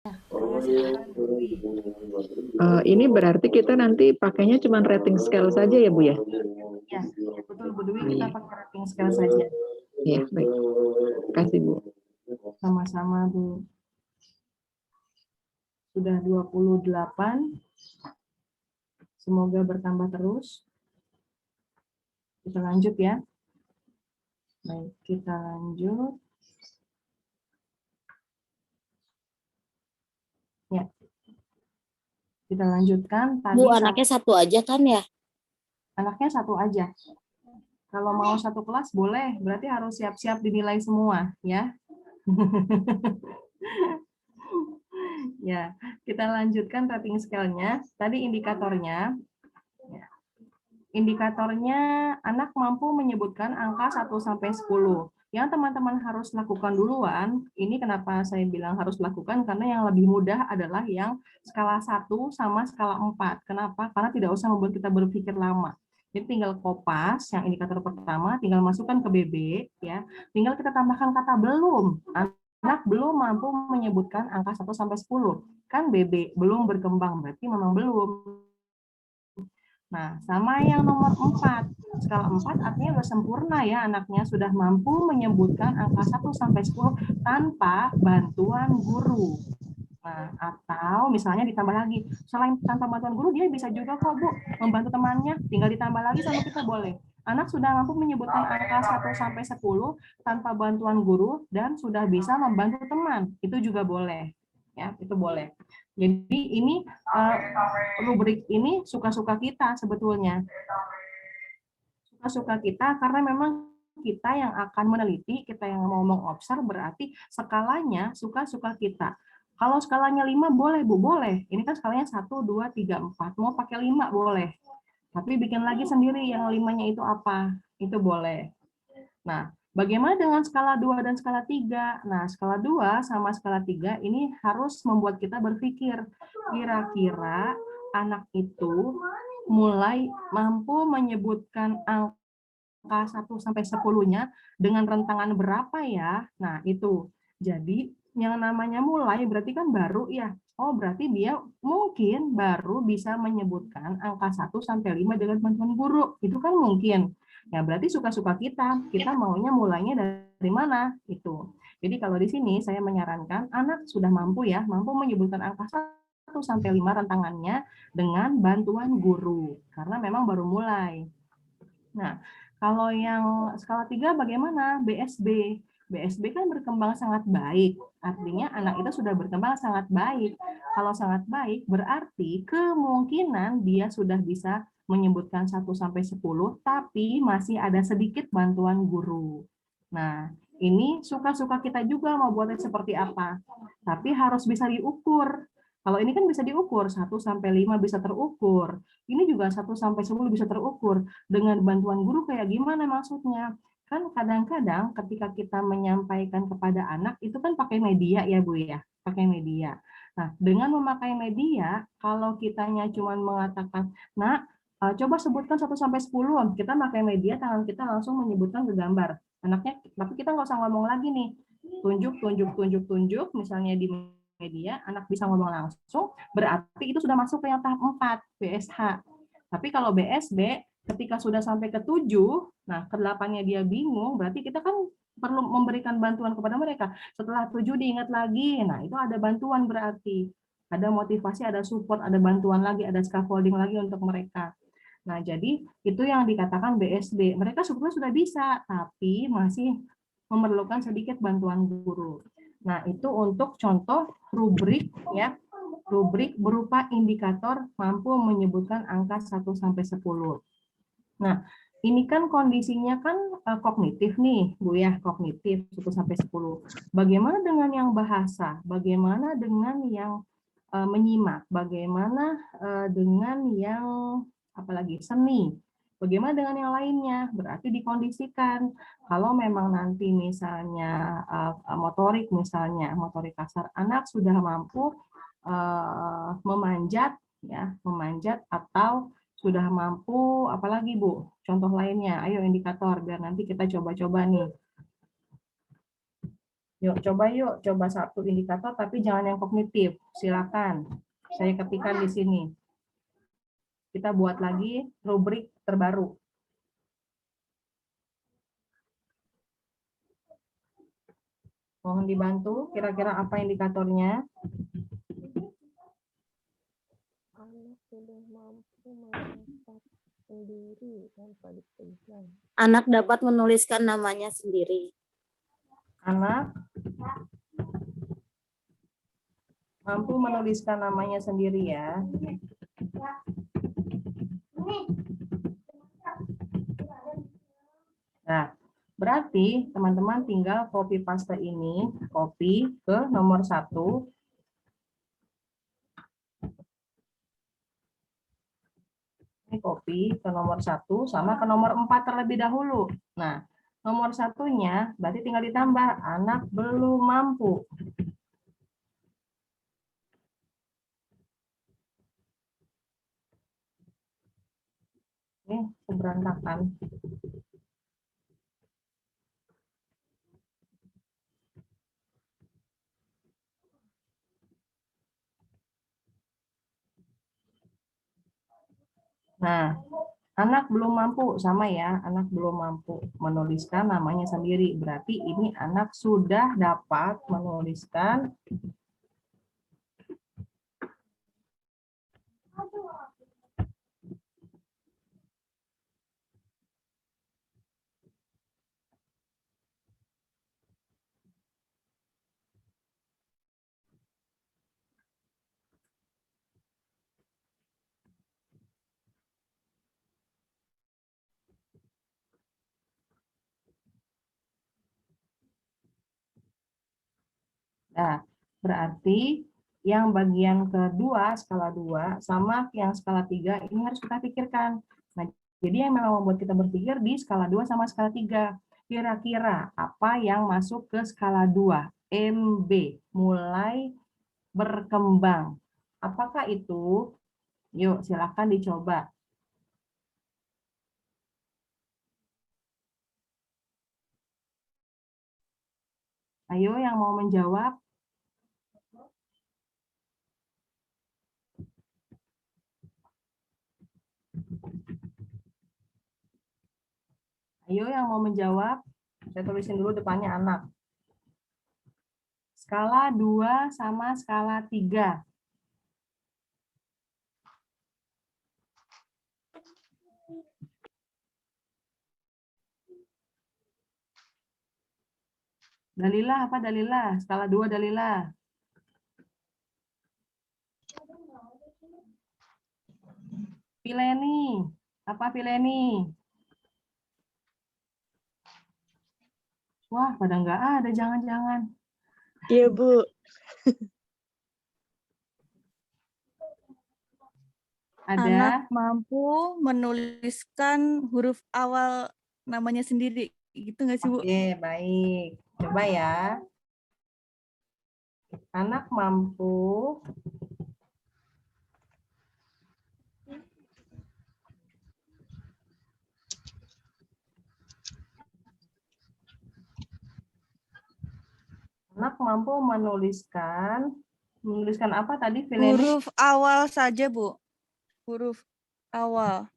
Silakan Bu Dwi. Ini berarti kita nanti pakainya cuma rating scale saja ya Bu ya? Ya, betul Bu Dwi, kita Iya, pakai rating scale saja. iya baik. Terima kasih Bu. Sama-sama Bu. Sudah 28. Semoga bertambah terus. Kita lanjut ya. Baik, kita lanjut. Ya, kita lanjutkan. Bu, Tadi anaknya satu aja kan ya? anaknya satu aja. Kalau mau satu kelas boleh, berarti harus siap-siap dinilai semua ya. Ya, kita lanjutkan rating scale-nya. Tadi indikatornya. Ya. Indikatornya anak mampu menyebutkan angka 1 sampai 10. Yang teman-teman harus lakukan duluan, ini kenapa saya bilang harus lakukan, karena yang lebih mudah adalah yang skala 1 sama skala 4. Kenapa? Karena tidak usah membuat kita berpikir lama. Jadi tinggal kopas yang indikator pertama, tinggal masukkan ke BB, ya. Tinggal kita tambahkan kata belum. Anak belum mampu menyebutkan angka 1 sampai 10. Kan BB, belum berkembang, berarti memang belum. Nah, sama yang nomor 4. Skala 4 artinya sudah sempurna ya, anaknya sudah mampu menyebutkan angka 1 sampai 10 tanpa bantuan guru. Nah, atau misalnya ditambah lagi, selain tanpa bantuan guru, dia bisa juga kok Bu, membantu temannya, tinggal ditambah lagi sama kita boleh. Anak sudah mampu menyebutkan angka 1 sampai 10 tanpa bantuan guru dan sudah bisa membantu teman, itu juga boleh. Ya, itu boleh. Jadi ini rubrik ini suka-suka kita sebetulnya. Suka-suka kita karena memang kita yang akan meneliti, kita yang mau mengobserv, berarti skalanya suka-suka kita. Kalau skalanya 5 boleh Bu, boleh. Ini kan skalanya 1, 2, 3, 4. Mau pakai 5 boleh. Tapi bikin lagi sendiri yang 5-nya itu apa. Itu boleh. Nah, bagaimana dengan skala 2 dan skala 3? Nah, skala 2 sama skala 3 ini harus membuat kita berpikir, kira-kira anak itu mulai mampu menyebutkan angka 1 sampai 10-nya dengan rentangan berapa ya? Nah, itu. Jadi, yang namanya mulai berarti kan baru ya. Oh, berarti dia mungkin baru bisa menyebutkan angka 1 sampai 5 dengan bantuan guru. Itu kan mungkin. Ya, berarti suka-suka kita. Kita maunya mulainya dari mana? Itu. Jadi kalau di sini saya menyarankan anak sudah mampu ya, mampu menyebutkan angka 1 sampai 5 rentangannya dengan bantuan guru. Karena memang baru mulai. Nah, kalau yang skala 3 bagaimana? BSB. BSB kan berkembang sangat baik. Artinya anak itu sudah berkembang sangat baik. Kalau sangat baik berarti kemungkinan dia sudah bisa menyebutkan 1 sampai 10, tapi masih ada sedikit bantuan guru. Nah, ini suka-suka kita juga mau buatnya seperti apa. Tapi harus bisa diukur. Kalau ini kan bisa diukur, 1 sampai 5 bisa terukur. Ini juga 1 sampai 10 bisa terukur. Dengan bantuan guru kayak gimana maksudnya? Kan kadang-kadang ketika kita menyampaikan kepada anak, itu kan pakai media ya Bu ya, pakai media. Nah, dengan memakai media, kalau kitanya cuma mengatakan, nah, coba sebutkan 1 sampai 10, kita pakai media, tangan kita langsung menyebutkan ke gambar. Anaknya, tapi kita nggak usah ngomong lagi nih, tunjuk, tunjuk, tunjuk, tunjuk, misalnya di media, anak bisa ngomong langsung, berarti itu sudah masuk ke yang tahap 4, BSH. Tapi kalau BSB, ketika sudah sampai ke 7, nah ke-8-nya dia bingung, berarti kita kan perlu memberikan bantuan kepada mereka. Setelah 7 diingat lagi, nah itu ada bantuan berarti. Ada motivasi, ada support, ada bantuan lagi, ada scaffolding lagi untuk mereka. Nah, jadi itu yang dikatakan BSB. Mereka sebetulnya sudah bisa, tapi masih memerlukan sedikit bantuan guru. Nah, itu untuk contoh rubrik ya, rubrik berupa indikator mampu menyebutkan angka 1 sampai 10. Nah, ini kan kondisinya kan kognitif nih, Bu ya, kognitif 1 sampai 10. Bagaimana dengan yang bahasa? Bagaimana dengan yang menyimak? Bagaimana dengan yang apalagi seni? Bagaimana dengan yang lainnya? Berarti dikondisikan. Kalau memang nanti misalnya motorik, misalnya motorik kasar, anak sudah mampu memanjat, ya, memanjat atau sudah mampu, apalagi Bu? Contoh lainnya, ayo indikator biar nanti kita coba-coba nih. Yuk, coba satu indikator, tapi jangan yang kognitif. Silakan. Saya ketikkan di sini. Kita buat lagi rubrik terbaru. Mohon dibantu, kira-kira apa indikatornya? Anak sudah mampu mengangkat sendiri tanpa dipegang. Anak dapat menuliskan namanya sendiri. Anak mampu menuliskan namanya sendiri ya. Nah, berarti teman-teman tinggal copy paste ini, copy ke nomor 1. Ini copy ke nomor 1 sama ke nomor 4 terlebih dahulu. Nah, nomor satunya berarti tinggal ditambah, anak belum mampu. Ini berantakan. Nah, anak belum mampu, sama ya, anak belum mampu menuliskan namanya sendiri. Berarti ini anak sudah dapat menuliskan Nah, berarti yang bagian kedua, skala 2, sama yang skala 3, ini harus kita pikirkan. Nah, jadi yang memang membuat kita berpikir di skala 2 sama skala 3. Kira-kira apa yang masuk ke skala 2? MB, mulai berkembang. Apakah itu? Yuk, silakan dicoba. Ayo yang mau menjawab. Ayo yang mau menjawab. Saya tulisin dulu depannya anak. Skala 2 sama skala 3. Dalilah apa Dalilah? Skala 2 Dalilah. Pileni. Apa Pileni? Wah, pada nggak ada, jangan-jangan. Iya, Bu. Ada? Anak mampu menuliskan huruf awal namanya sendiri. Gitu nggak sih, Bu? Oke, baik. Coba ya. Anak mampu menuliskan apa tadi, Pileni? Huruf awal saja, Bu. Huruf awal.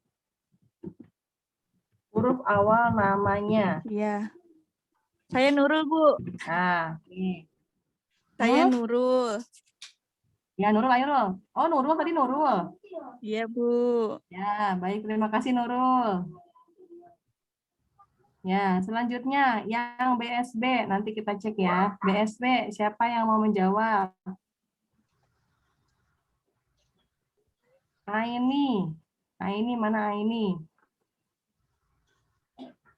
Huruf awal namanya. Iya. Saya Nurul, Bu. Nah, ini. Saya Nurul. Ya, Nurul, ayo Nurul. Oh, Nurul tadi Nurul. Iya, Bu. Ya, baik. Terima kasih Nurul. Ya, selanjutnya yang BSB. Nanti kita cek ya. BSB, siapa yang mau menjawab? Aini. Aini, mana Aini?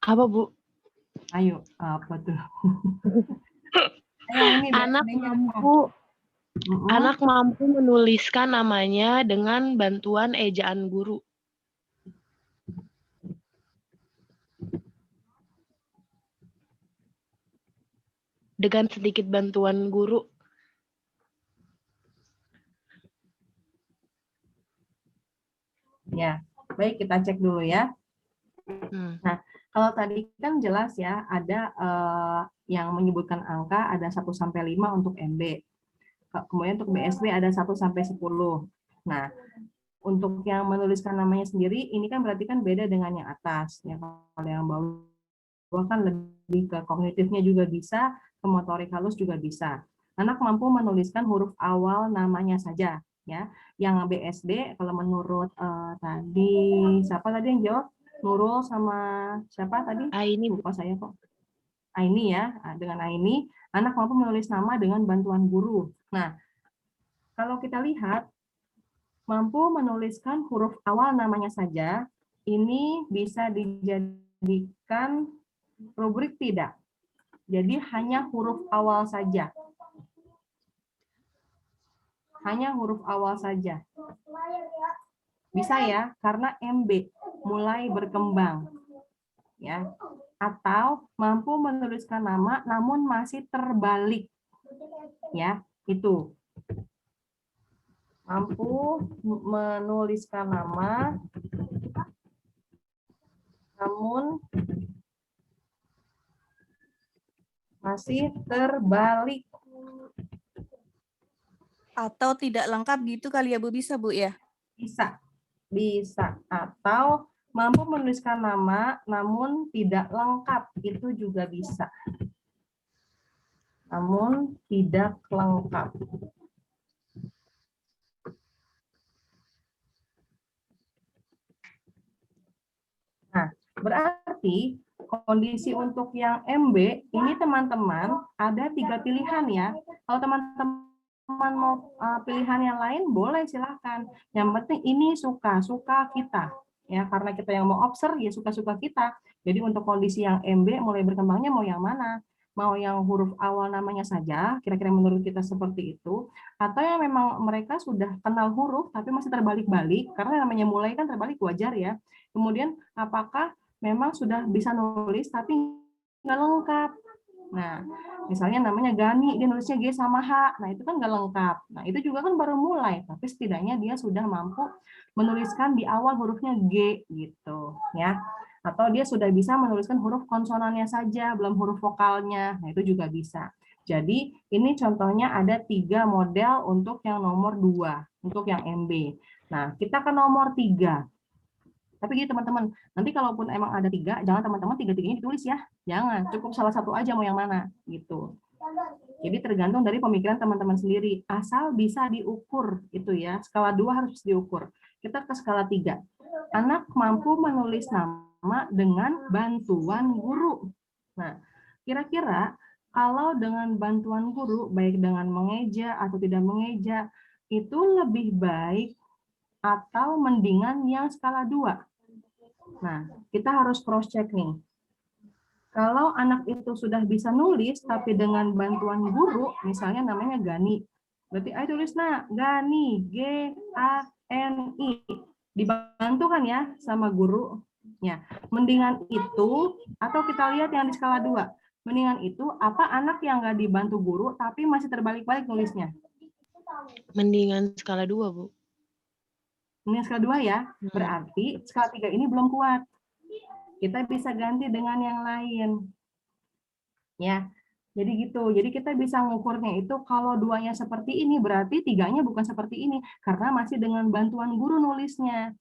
Apa, Bu? Ayo, apa tuh? Ayo, Aini, Anak BSB-nya apa? mampu Mm-mm. anak mampu menuliskan namanya dengan bantuan ejaan guru. Dengan sedikit bantuan guru. Ya, baik kita cek dulu ya. Hmm. Nah, kalau tadi kan jelas ya, ada yang menyebutkan angka, ada 1 sampai 5 untuk MB. Kemudian untuk BSB ada 1 sampai 10. Nah, untuk yang menuliskan namanya sendiri, ini kan berarti kan beda dengan yang atas. Ya, kalau yang bawah kan lebih ke kognitifnya juga bisa, ke motorik halus juga bisa. Anak mampu menuliskan huruf awal namanya saja. Ya, yang BSD kalau menurut tadi siapa tadi yang jawab? Nurul sama siapa tadi? Ini Bu. Lupa saya kok. Aini ya, dengan Aini, anak mampu menulis nama dengan bantuan guru. Nah, kalau kita lihat, mampu menuliskan huruf awal namanya saja, ini bisa dijadikan rubrik tidak. Jadi hanya huruf awal saja. Hanya huruf awal saja. Bisa ya, karena MB mulai berkembang. Ya, atau mampu menuliskan nama namun masih terbalik. Ya, itu. Mampu menuliskan nama namun masih terbalik. Atau tidak lengkap gitu kali ya Bu, bisa Bu ya? Bisa. Bisa. Atau mampu menuliskan nama namun tidak lengkap. Itu juga bisa. Namun tidak lengkap. Nah, berarti kondisi untuk yang MB, ini teman-teman ada 3 pilihan ya. Kalau teman-teman mau pilihan yang lain, boleh silahkan. Yang penting ini suka-suka kita. Ya, karena kita yang mau observe, ya suka-suka kita. Jadi untuk kondisi yang MB mulai berkembangnya mau yang mana? Mau yang huruf awal namanya saja, kira-kira menurut kita seperti itu, atau yang memang mereka sudah kenal huruf tapi masih terbalik-balik, karena namanya mulai kan terbalik, wajar ya. Kemudian apakah memang sudah bisa nulis tapi nggak lengkap. Nah, misalnya namanya Gani, dia nulisnya G sama H. Nah, itu kan nggak lengkap. Nah, itu juga kan baru mulai, tapi setidaknya dia sudah mampu menuliskan di awal hurufnya G gitu, ya. Atau dia sudah bisa menuliskan huruf konsonannya saja, belum huruf vokalnya. Nah, itu juga bisa. Jadi, ini contohnya ada 3 model untuk yang nomor 2, untuk yang MB. Nah, kita ke nomor 3. Tapi gitu teman-teman, nanti kalaupun emang ada 3, jangan teman-teman 3-3-nya ditulis ya. Jangan, cukup salah satu aja mau yang mana gitu. Jadi tergantung dari pemikiran teman-teman sendiri. Asal bisa diukur itu ya. Skala 2 harus diukur. Kita ke skala 3. Anak mampu menulis nama dengan bantuan guru. Nah, kira-kira kalau dengan bantuan guru, baik dengan mengeja atau tidak mengeja, itu lebih baik atau mendingan yang skala 2? Nah, kita harus cross check nih. Kalau anak itu sudah bisa nulis tapi dengan bantuan guru, misalnya namanya Gani. Berarti ayo tulis Gani, G-A-N-I. Dibantu kan ya sama guru. Ya, mendingan itu atau kita lihat yang di skala 2. Mendingan itu apa anak yang nggak dibantu guru tapi masih terbalik-balik nulisnya? Mendingan skala 2, Bu. Ini skala 2 ya, berarti skala 3 ini belum kuat. Kita bisa ganti dengan yang lain. Ya, jadi gitu. Jadi kita bisa ngukurnya itu kalau 2-nya seperti ini, berarti 3-nya bukan seperti ini. Karena masih dengan bantuan guru nulisnya.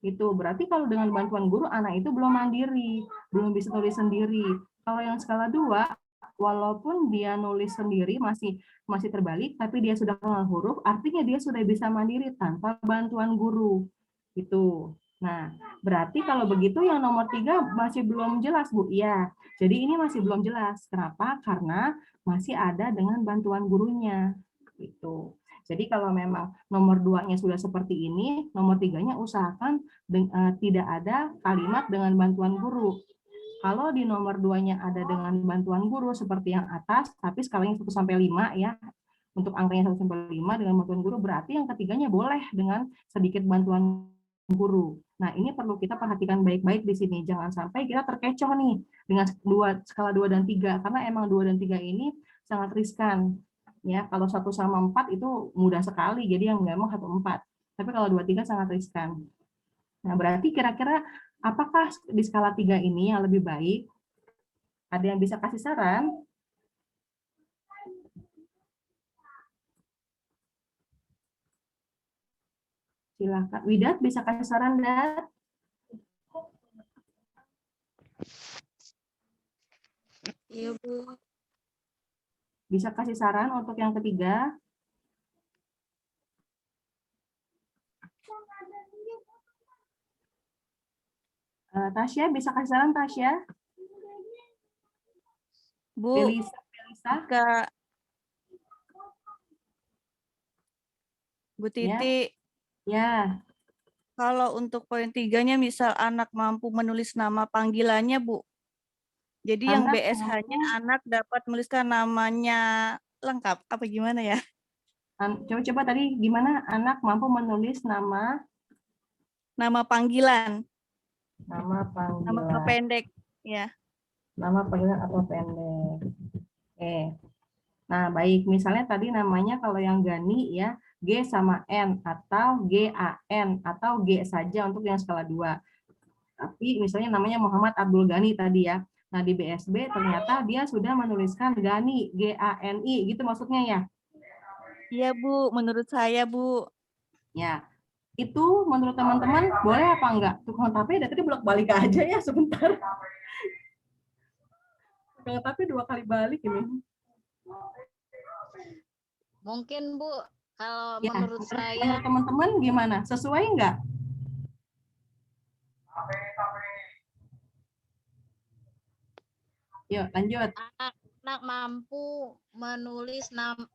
Itu berarti kalau dengan bantuan guru, anak itu belum mandiri, belum bisa nulis sendiri. Kalau yang skala 2, walaupun dia nulis sendiri masih terbalik, tapi dia sudah kenal huruf, artinya dia sudah bisa mandiri tanpa bantuan guru. Itu. Nah, berarti kalau begitu yang nomor 3 masih belum jelas, Bu. Iya. Jadi ini masih belum jelas. Kenapa? Karena masih ada dengan bantuan gurunya. Itu. Jadi kalau memang nomor 2-nya sudah seperti ini, nomor 3-nya usahakan tidak ada kalimat dengan bantuan guru. Kalau di nomor 2-nya ada dengan bantuan guru seperti yang atas, tapi skalanya 1 sampai 5 ya. Untuk angkanya 1 sampai 5 dengan bantuan guru, berarti yang ketiganya boleh dengan sedikit bantuan guru. Nah, ini perlu kita perhatikan baik-baik di sini. Jangan sampai kita terkecoh nih dengan skala 2 dan 3 karena emang 2 dan 3 ini sangat riskan. Ya, kalau 1 sama 4 itu mudah sekali, jadi yang gampang 1 4. Tapi kalau 2 3 sangat riskan. Nah, berarti kira-kira Apakah di skala 3 ini yang lebih baik? Ada yang bisa kasih saran? Silakan. Widat bisa kasih saran, Dat? Iya, Bu. Bisa kasih saran untuk yang ketiga? Tasya, bisa kasih saran, Tasya? Bu, Belisa? Kak Bu Titi, Ya, kalau untuk poin 3-nya misal anak mampu menulis nama panggilannya, Bu. Jadi yang Anak BSH-nya anak dapat menuliskan namanya lengkap, apa gimana ya? coba tadi gimana anak mampu menulis nama Nama panggilan, nama nama panggilan, pendek, ya. nama panggilan atau pendek. Oke. Nah, baik. Misalnya tadi namanya kalau yang Gani ya, G sama N atau GAN atau G saja untuk yang skala 2. Tapi misalnya namanya Muhammad Abdul Ghani tadi ya. Nah, di BSB ternyata dia sudah menuliskan Gani, GANI gitu maksudnya ya. Iya, Bu. Menurut saya, Bu. Ya. Itu menurut teman-teman boleh apa enggak? Tukang tape dari tadi bolak-balik aja ya sebentar. Tukang tape 2 kali balik ini. Mungkin Bu, kalau Ya, menurut saya menurut teman-teman gimana? Sesuai enggak? Yuk, lanjut. anak mampu menulis 3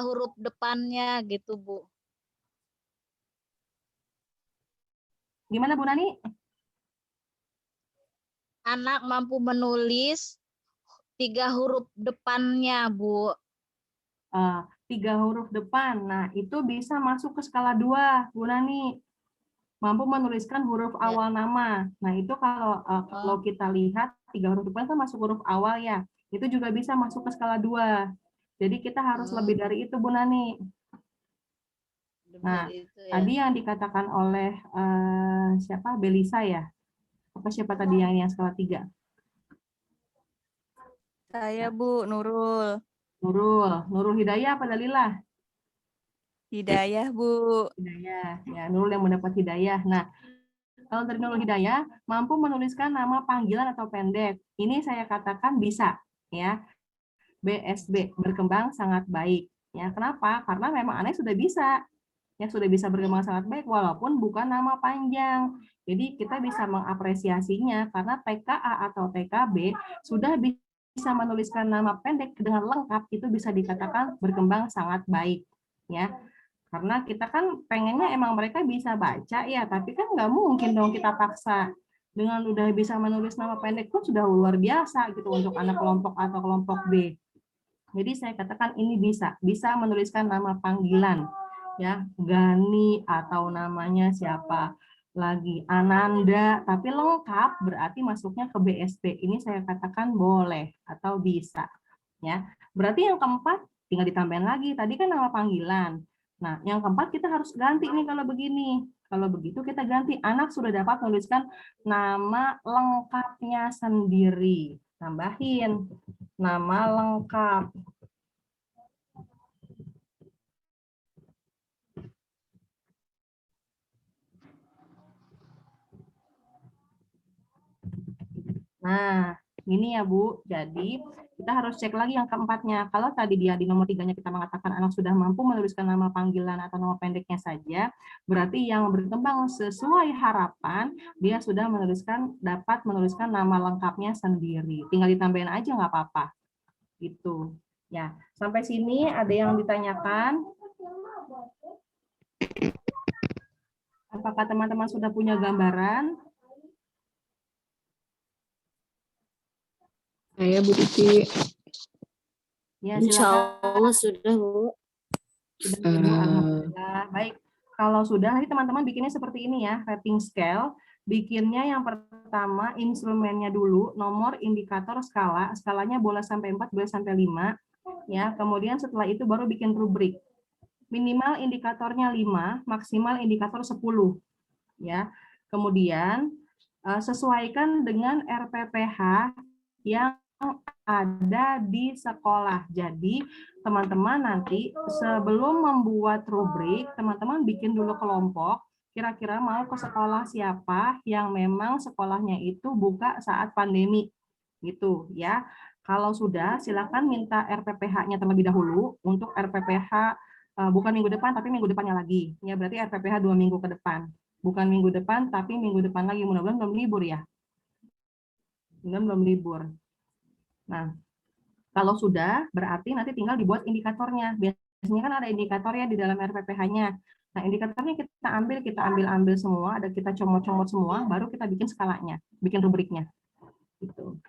huruf depannya gitu Bu. Gimana Bu Nani? Anak mampu menulis 3 huruf depannya Bu. 3 huruf depan. Nah, itu bisa masuk ke skala 2, Bu Nani. Mampu menuliskan huruf awal nama. Nah, itu kalau kita lihat 3 huruf depan kan masuk huruf awal ya. Itu juga bisa masuk ke skala 2. Jadi kita harus lebih dari itu, Bu Nani. Nah, tadi yang dikatakan oleh siapa? Belisa ya? Apa siapa tadi yang skala 3? Saya, Bu, Nurul. Nurul Hidayah apa Dalilah? Hidayah, Bu. Hidayah. Ya, Nurul yang mendapat hidayah. Nah, kalau dari Nurul Hidayah mampu menuliskan nama panggilan atau pendek. Ini saya katakan bisa, ya. BSB berkembang sangat baik. Ya, kenapa? Karena memang aneh sudah bisa. Ya, sudah bisa berkembang sangat baik walaupun bukan nama panjang. Jadi kita bisa mengapresiasinya karena TKA atau TKB sudah bisa menuliskan nama pendek dengan lengkap, itu bisa dikatakan berkembang sangat baik, ya. Karena kita kan pengennya emang mereka bisa baca ya, tapi kan nggak mungkin dong kita paksa. Dengan udah bisa menulis nama pendek pun sudah luar biasa gitu untuk anak kelompok A atau kelompok B. Jadi saya katakan ini bisa menuliskan nama panggilan, ya, Gani atau namanya siapa lagi, Ananda, tapi lengkap berarti masuknya ke BSB. Ini saya katakan boleh atau bisa, ya. Berarti yang keempat tinggal ditambahin lagi. Tadi kan nama panggilan. Nah, yang keempat kita harus ganti nih kalau begini. Kalau begitu kita ganti, anak sudah dapat menuliskan nama lengkapnya sendiri. Tambahin nama lengkap. Nah, ini ya Bu. Jadi kita harus cek lagi yang keempatnya. Kalau tadi dia di nomor 3-nya kita mengatakan anak sudah mampu menuliskan nama panggilan atau nama pendeknya saja, berarti yang berkembang sesuai harapan, dia sudah dapat menuliskan nama lengkapnya sendiri. Tinggal ditambahin aja nggak apa-apa. Gitu. Ya, sampai sini ada yang ditanyakan? Apakah teman-teman sudah punya gambaran? Saya Bu Titi. Ya, Insya silakan. Allah sudah, Bu. Sudah, Bu. Alhamdulillah. Baik, kalau sudah, nanti teman-teman bikinnya seperti ini ya, rating scale. Bikinnya yang pertama, instrumennya dulu, nomor indikator skala, skalanya boleh sampai 4, boleh sampai 5. Ya, kemudian setelah itu baru bikin rubrik. Minimal indikatornya 5, maksimal indikator 10. Ya. Kemudian sesuaikan dengan RPPH yang ada di sekolah. Jadi teman-teman nanti sebelum membuat rubrik, teman-teman bikin dulu kelompok, kira-kira mau ke sekolah siapa yang memang sekolahnya itu buka saat pandemi. Gitu ya. Kalau sudah, silakan minta RPPH-nya terlebih dahulu untuk RPPH bukan minggu depan, tapi minggu depannya lagi. Ya, berarti RPPH 2 minggu ke depan. Bukan minggu depan, tapi minggu depan lagi. Mudah-mudahan belum libur ya. Mudah-mudahan belum libur. Nah, kalau sudah, berarti nanti tinggal dibuat indikatornya. Biasanya kan ada indikatornya di dalam RPPH-nya. Nah, indikatornya kita ambil semua, ada kita comot-comot semua, baru kita bikin skalanya, bikin rubriknya. Gitu.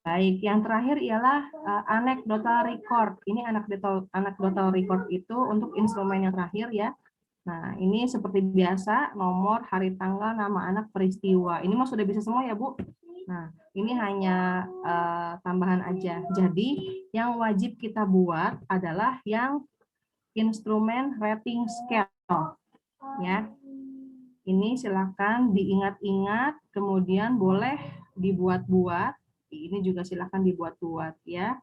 Baik, yang terakhir ialah anecdotal record. Ini anecdotal record itu untuk instrumen yang terakhir ya. Nah, ini seperti biasa, nomor, hari, tanggal, nama anak, peristiwa. Ini mah sudah bisa semua ya, Bu? Nah, ini hanya tambahan aja. Jadi, yang wajib kita buat adalah yang instrumen rating scale. Ya. Ini silakan diingat-ingat, kemudian boleh dibuat-buat. Ini juga silakan dibuat-buat ya.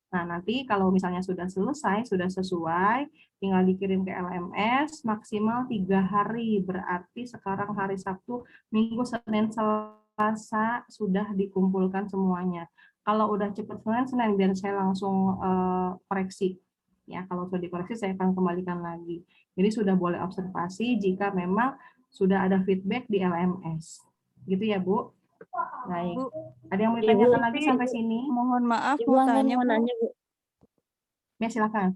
Nah, nanti kalau misalnya sudah selesai, sudah sesuai, tinggal dikirim ke LMS maksimal 3 hari. Berarti sekarang hari Sabtu, Minggu, Senin, Selasa sudah dikumpulkan semuanya. Kalau udah cepat Senin biar saya langsung koreksi. Ya, kalau sudah dikoreksi saya akan kembalikan lagi. Jadi sudah boleh observasi jika memang sudah ada feedback di LMS. Gitu ya, Bu? Baik. Bu, ada yang mau ditanyakan lagi sampai sini? mohon maaf Ibu mau Angin tanya, mau Bu. nanya, Bu. Ya, silakan.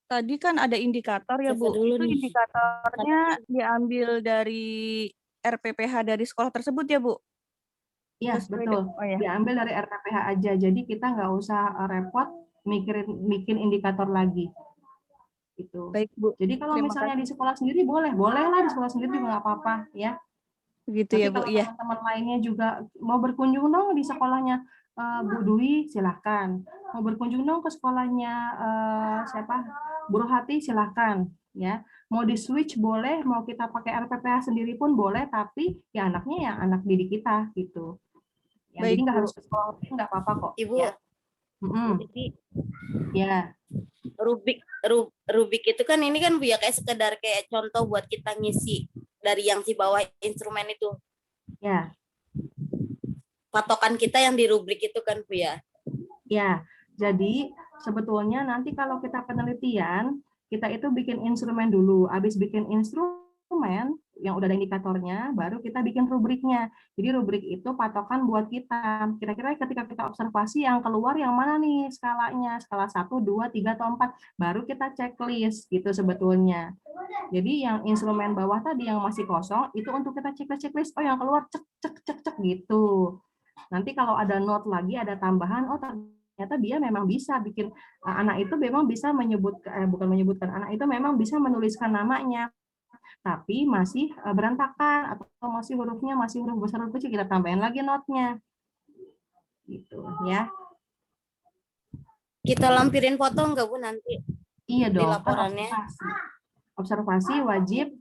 Tadi kan ada indikator ya, Siapa Bu. dulu Itu nih? indikatornya diambil dari RPPH dari sekolah tersebut ya, Bu? Iya, Sesuai betul. Oh ya. Diambil dari RPPH aja. Jadi kita nggak usah repot bikin indikator lagi. Gitu. Baik, Bu. Jadi kalau Terima misalnya kasih. di sekolah sendiri boleh lah di sekolah sendiri juga nggak apa-apa ya. Begitu Nanti ya, Bu. kalau Iya. teman-teman lainnya juga mau berkunjung dong di sekolahnya Bu Dwi, silahkan. Mau berkunjung dong ke sekolahnya siapa? Bu Rohati, silahkan. Ya, mau di switch boleh, mau kita pakai RPPH sendiri pun boleh, tapi ya anaknya ya anak didik kita gitu. Ya, Baik, jadi nggak Bu. harus ke sekolah, nggak apa-apa kok. Ibu, Ya. jadi Ya, rubik itu kan ini kan Bu ya kayak sekedar kayak contoh buat kita ngisi dari yang di bawah instrumen itu. ya, Patokan kita yang di rubrik itu kan Bu ya. ya. Jadi sebetulnya nanti kalau kita penelitian, kita itu bikin instrumen dulu. Habis bikin instrumen yang udah ada indikatornya, baru kita bikin rubriknya. Jadi rubrik itu patokan buat kita. Kira-kira ketika kita observasi yang keluar yang mana nih skalanya? Skala 1, 2, 3, atau 4. Baru kita checklist gitu sebetulnya. Jadi yang instrumen bawah tadi yang masih kosong, itu untuk kita checklist. Oh yang keluar cek gitu. Nanti kalau ada note lagi, ada tambahan, oh ternyata dia memang bisa bikin, anak itu memang bisa anak itu memang bisa menuliskan namanya, tapi masih berantakan atau masih hurufnya masih huruf besar huruf kecil, kita tambahin lagi note-nya. Gitu ya. Kita lampirin foto enggak Bu nanti? Iya Di dong, laporannya. kan observasi wajib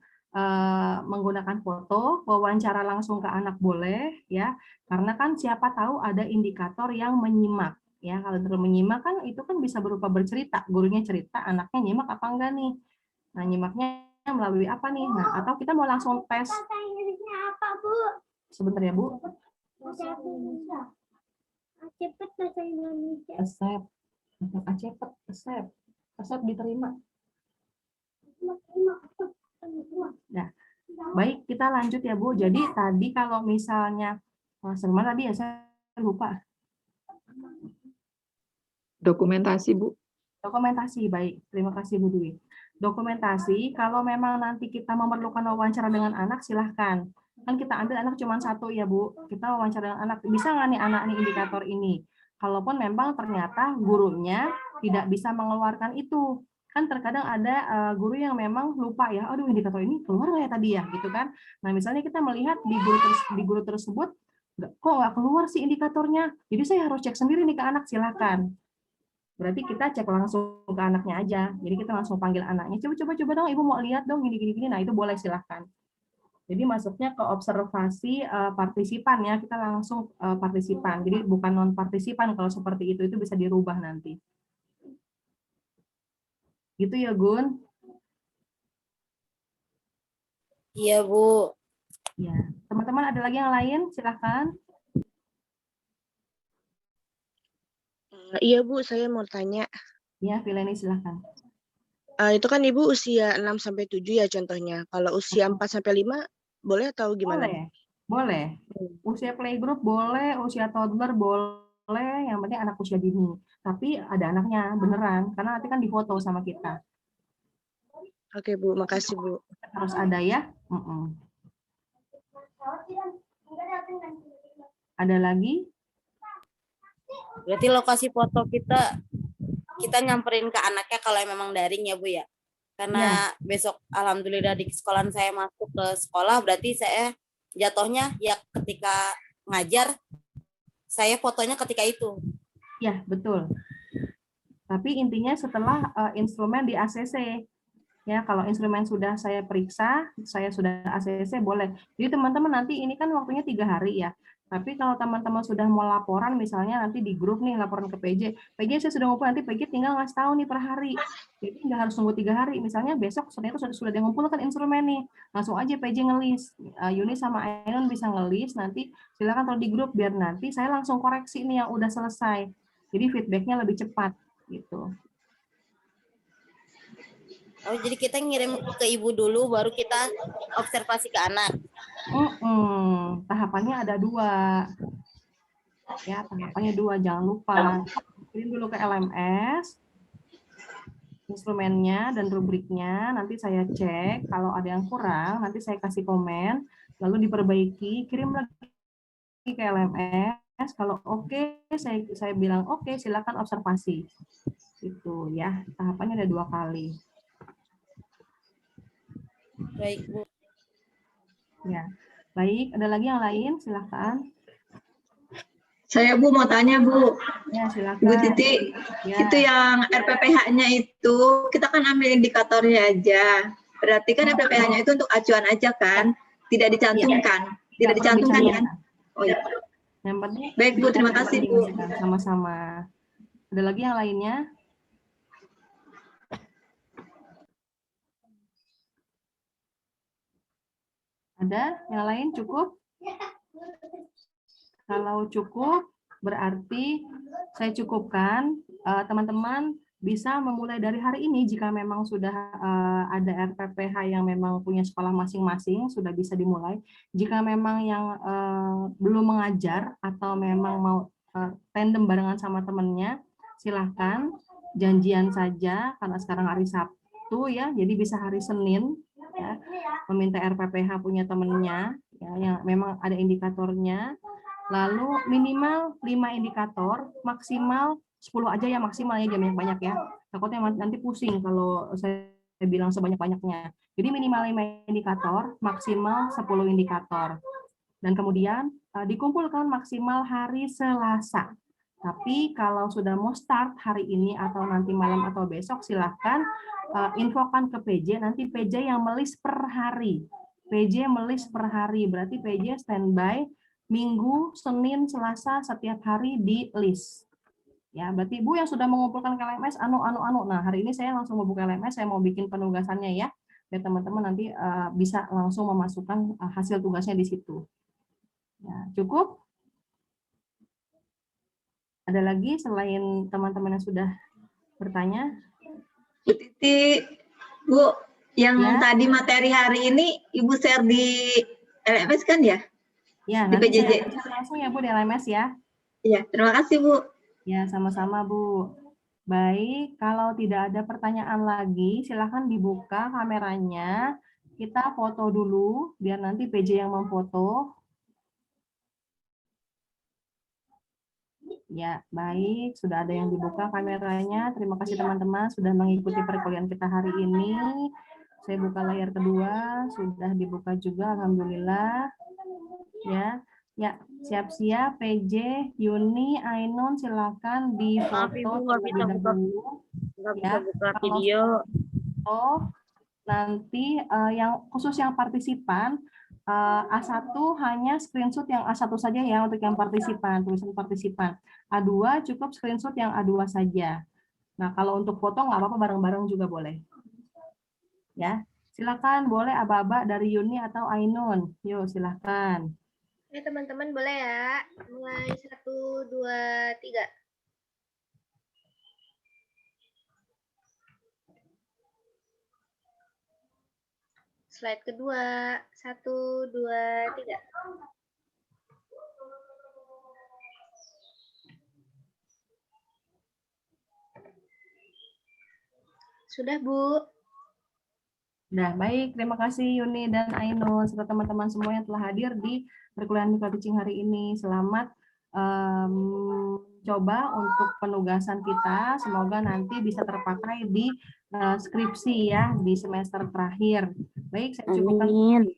menggunakan foto, wawancara langsung ke anak boleh ya, karena kan siapa tahu ada indikator yang menyimak ya. Kalau terus menyimak kan itu kan bisa berupa bercerita, gurunya cerita, anaknya nyimak apa enggak nih. Nah, nyimaknya melalui apa nih? Nah, atau kita mau langsung tes. Apa, Bu? Sebentar ya, Bu. Bahasa Indonesia. Cepet bahasa Indonesia. Accept. Accept diterima. Nah, baik, kita lanjut ya, Bu. Jadi tadi kalau misalnya semua tadi ya saya lupa. Dokumentasi, Bu. Dokumentasi, baik. Terima kasih, Bu Dwi. Dokumentasi, kalau memang nanti kita memerlukan wawancara dengan anak, silahkan. Kan kita ambil anak cuma satu ya, Bu. Kita wawancara dengan anak. Bisa nggak nih anak nih indikator ini? Kalaupun memang ternyata gurunya tidak bisa mengeluarkan itu. Kan terkadang ada guru yang memang lupa ya, aduh indikator ini keluar nggak ya tadi ya, gitu kan. Nah, misalnya kita melihat di guru tersebut, kok nggak keluar sih indikatornya, jadi saya harus cek sendiri nih ke anak, silakan. Berarti kita cek langsung ke anaknya aja. Jadi kita langsung panggil anaknya, coba dong, ibu mau lihat dong gini. Nah itu boleh silahkan. Jadi masuknya ke observasi partisipan ya, kita langsung partisipan. Jadi bukan non partisipan kalau seperti itu bisa dirubah nanti. Gitu ya Gun? Iya, Bu. Ya, teman-teman ada lagi yang lain? Silahkan. Iya Bu, saya mau tanya. Ya, Vileni silahkan. Itu kan Ibu usia 6-7 ya contohnya. Kalau usia 4-5 boleh atau gimana? Boleh. Usia playgroup boleh, usia toddler boleh, yang penting anak usia dini. Tapi ada anaknya beneran, karena nanti kan difoto sama kita. Oke Bu, makasih Bu. Harus ada ya. Ada lagi? Berarti lokasi foto kita nyamperin ke anaknya kalau memang daring ya Bu ya. Karena besok alhamdulillah di sekolahan saya masuk ke sekolah, berarti saya jatuhnya ya ketika ngajar saya fotonya ketika itu. Ya, betul. Tapi intinya setelah instrumen di ACC. Ya, kalau instrumen sudah saya periksa, saya sudah ACC boleh. Jadi teman-teman nanti ini kan waktunya 3 hari ya. Tapi kalau teman-teman sudah mau laporan, misalnya nanti di grup nih laporan ke PJ saya sudah ngumpul, nanti PJ tinggal ngasih tahu nih per hari. Jadi nggak harus tunggu 3 hari. Misalnya besok ternyata sudah ngumpulkan instrumen nih, langsung aja PJ ngelis. Yuni sama Ainun bisa ngelis, nanti silakan taruh di grup biar nanti saya langsung koreksi nih yang udah selesai. Jadi feedbacknya lebih cepat gitu. Oh, jadi kita ngirim ke ibu dulu, baru kita observasi ke anak. Tahapannya ada 2. Ya, tahapannya 2, jangan lupa. Kirim dulu ke LMS, instrumennya dan rubriknya, nanti saya cek. Kalau ada yang kurang, nanti saya kasih komen, lalu diperbaiki, kirim lagi ke LMS. Kalau oke, saya bilang oke, silakan observasi. Itu ya, tahapannya ada 2 kali. Baik, Bu. Ya, baik. Ada lagi yang lain? Silakan. Saya Bu mau tanya Bu. Ya, silakan. Bu Titi, ya. Itu yang RPPH-nya itu kita kan ambil indikatornya aja. Berarti kan RPPH-nya itu untuk acuan aja kan, tidak dicantumkan, tidak dicantumkan kan? Oh ya. Yang penting. Baik Bu, terima kasih Bu. Sama-sama. Ada lagi yang lainnya? Ada yang lain cukup? Kalau cukup, berarti saya cukupkan. Teman-teman bisa memulai dari hari ini jika memang sudah ada RPPH yang memang punya sekolah masing-masing, sudah bisa dimulai. Jika memang yang belum mengajar atau memang mau tandem barengan sama temennya, silahkan janjian saja, karena sekarang hari Sabtu ya, jadi bisa hari Senin. Ya, meminta RPPH punya temennya ya, yang memang ada indikatornya, lalu minimal 5 indikator, maksimal 10 aja ya, maksimal ya, jangan banyak ya, takutnya nanti pusing kalau saya bilang sebanyak-banyaknya. Jadi minimal 5 indikator, maksimal 10 indikator, dan kemudian dikumpulkan maksimal hari Selasa. Tapi kalau sudah mau start hari ini atau nanti malam atau besok, silahkan infokan ke PJ, nanti PJ yang melis per hari. PJ melis per hari, berarti PJ standby Minggu, Senin, Selasa, setiap hari di list. Ya, berarti Ibu yang sudah mengumpulkan ke LMS, Nah, hari ini saya langsung mau buka LMS, saya mau bikin penugasannya ya, biar teman-teman nanti bisa langsung memasukkan hasil tugasnya di situ. Ya, cukup? Ada lagi selain teman-teman yang sudah bertanya? Bu Titi, Bu, yang tadi materi hari ini Ibu share di LMS kan ya? Ya, di nanti PJJ. saya langsung ya Bu di LMS ya. Iya, terima kasih Bu. Ya, sama-sama Bu. Baik, kalau tidak ada pertanyaan lagi, silakan dibuka kameranya. Kita foto dulu, biar nanti PJ yang memfoto. Ya, baik. Sudah ada yang dibuka kameranya. Terima kasih teman-teman sudah mengikuti perkuliahan kita hari ini. Saya buka layar kedua, sudah dibuka juga, alhamdulillah. Ya, Ya, siap-siap. PJ, Yuni, Ainun, silakan di Maaf foto Ibu, nggak terlebih bisa buka dahulu. nggak bisa Ya, buka kalau video. foto, nanti yang khusus yang partisipan A1 hanya screenshot yang A1 saja ya untuk yang partisipan, tulisan partisipan. A2 cukup screenshot yang A2 saja. Nah, kalau untuk foto nggak apa-apa, bareng-bareng juga boleh. Ya, silakan boleh aba-aba dari Yuni atau Ainun. Yuk, silakan. Ya teman-teman boleh ya. Mulai 1, 2, 3. Slide kedua. 1, 2, 3. Sudah, Bu. Nah, baik. Terima kasih Yuni dan Ainun serta teman-teman semua yang telah hadir di perkuliahan micro teaching hari ini. Selamat coba untuk penugasan kita. Semoga nanti bisa terpakai di skripsi ya di semester terakhir. Baik, saya cukupkan.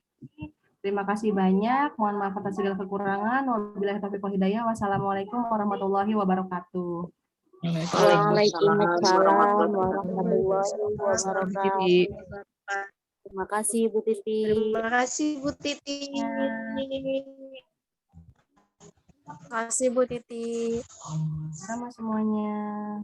Terima kasih banyak. Mohon maaf atas segala kekurangan. Wabillahi taufiq wal hidayah. Wassalamualaikum warahmatullahi wabarakatuh. Waalaikumsalam warahmatullahi wabarakatuh. Terima kasih Bu Titi. Terima kasih Bu Titi. Terima kasih Bu Titi. Sama semuanya.